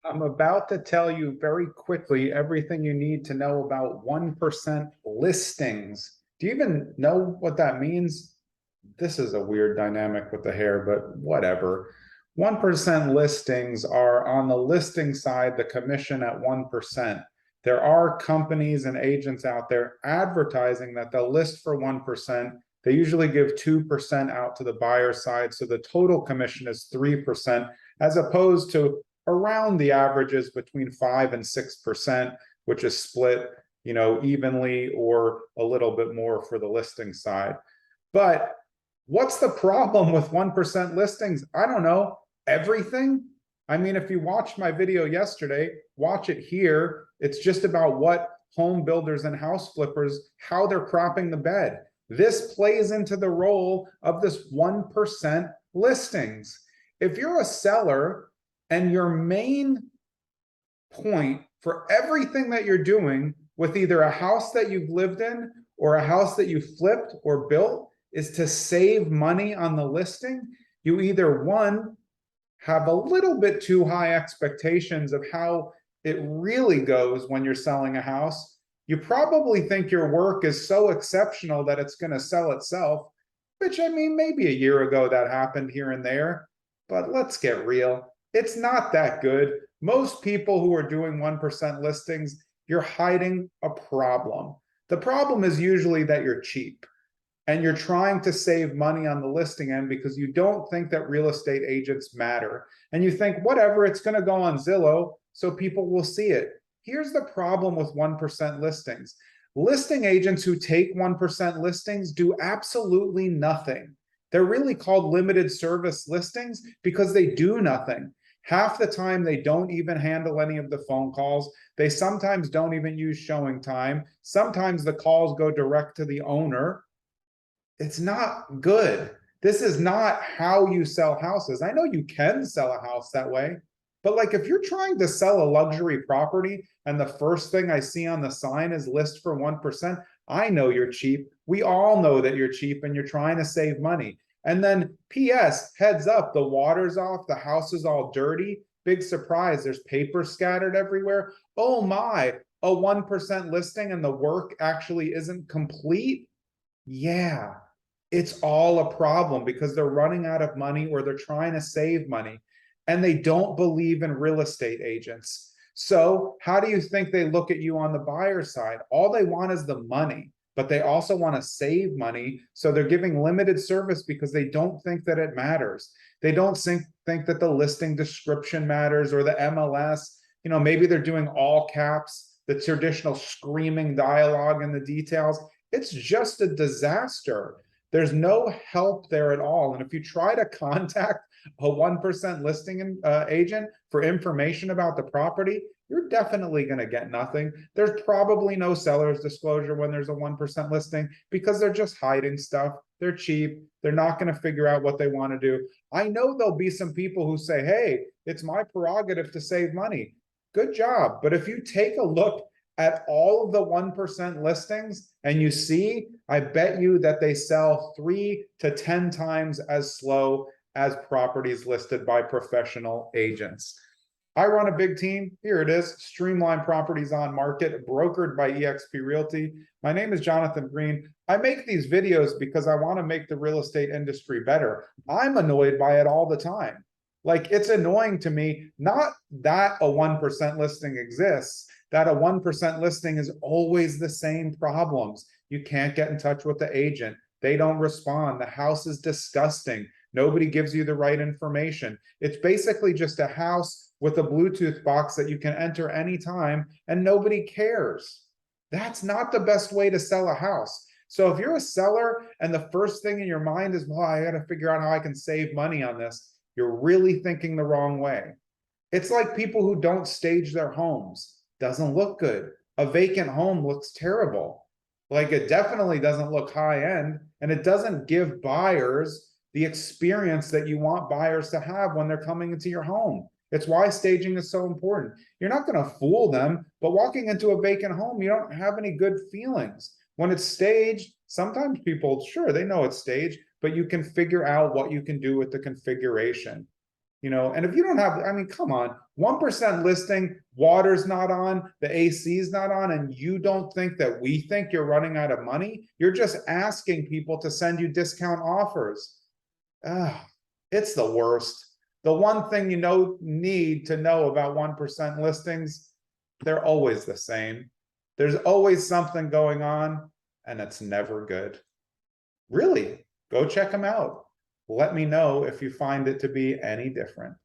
I'm about to tell you very quickly everything you need to know about 1% listings. Do you even know what that means? This is a weird dynamic with the hair, but whatever. 1% listings are on the listing side, the commission at 1%. There are companies and agents out there advertising that they'll list for 1%. They usually give 2% out to the buyer side. So the total commission is 3%, as opposed to around the averages between 5 and 6%, which is split, evenly or a little bit more for the listing side. But what's the problem with 1% listings? I don't know. Everything? I mean, if you watched my video yesterday, watch it here. It's just about what home builders and house flippers, how they're crapping the bed. This plays into the role of this 1% listings. If you're a seller and your main point for everything that you're doing with either a house that you've lived in or a house that you flipped or built is to save money on the listing, you either one, have a little bit too high expectations of how it really goes when you're selling a house. You probably think your work is so exceptional that it's going to sell itself, which I mean, maybe a year ago that happened here and there, but let's get real. It's not that good. Most people who are doing 1% listings, you're hiding a problem. The problem is usually that you're cheap and you're trying to save money on the listing end because you don't think that real estate agents matter. And you think, whatever, it's going to go on Zillow, so people will see it. Here's the problem with 1% listings. Listing agents who take 1% listings do absolutely nothing. They're really called limited service listings because they do nothing. Half the time, they don't even handle any of the phone calls. They sometimes don't even use showing time. Sometimes the calls go direct to the owner. It's not good. This is not how you sell houses. I know you can sell a house that way, but like if you're trying to sell a luxury property and the first thing I see on the sign is list for 1%, I know you're cheap. We all know that you're cheap and you're trying to save money. And then PS, heads up, the water's off, the house is all dirty. Big surprise, there's paper scattered everywhere. Oh my, a 1% listing and the work actually isn't complete? Yeah, it's all a problem because they're running out of money or they're trying to save money and they don't believe in real estate agents. So, how do you think they look at you on the buyer side? All they want is the money, but they also want to save money. So, they're giving limited service because they don't think that it matters. They don't think that the listing description matters or the MLS. Maybe they're doing all caps, the traditional screaming dialogue and the details. It's just a disaster. There's no help there at all. And if you try to contact a 1% listing agent for information about the property, you're definitely going to get nothing. There's probably no seller's disclosure when there's a 1% listing because they're just hiding stuff. They're cheap. They're not going to figure out what they want to do. I know there'll be some people who say, hey, it's my prerogative to save money. Good job. But if you take a look at all of the 1% listings and you see, I bet you that they sell 3 to 10 times as slow as properties listed by professional agents. I run a big team. Here it is, Streamline Properties on Market, brokered by eXp Realty. My name is Jonathan Green. I make these videos because I want to make the real estate industry better. I'm annoyed by it all the time. Like, it's annoying to me, not that a 1% listing exists, that a 1% listing is always the same problems. You can't get in touch with the agent. They don't respond. The house is disgusting. Nobody gives you the right information. It's basically just a house with a Bluetooth box that you can enter anytime and nobody cares. That's not the best way to sell a house. So if you're a seller and the first thing in your mind is, well, I got to figure out how I can save money on this, you're really thinking the wrong way. It's like people who don't stage their homes. Doesn't look good. A vacant home looks terrible. Like, it definitely doesn't look high end, and it doesn't give buyers the experience that you want buyers to have when they're coming into your home. It's why staging is so important. You're not going to fool them, but walking into a vacant home, you don't have any good feelings. When it's staged, sometimes people, sure, they know it's staged, but you can figure out what you can do with the configuration. You know, and if you don't have, I mean, come on, 1% listing, water's not on, the AC's not on, and you don't think that we think you're running out of money? You're just asking people to send you discount offers. Ah, it's the worst. The one thing you need to know about 1% listings, they're always the same. There's always something going on, and it's never good. Really, go check them out. Let me know if you find it to be any different.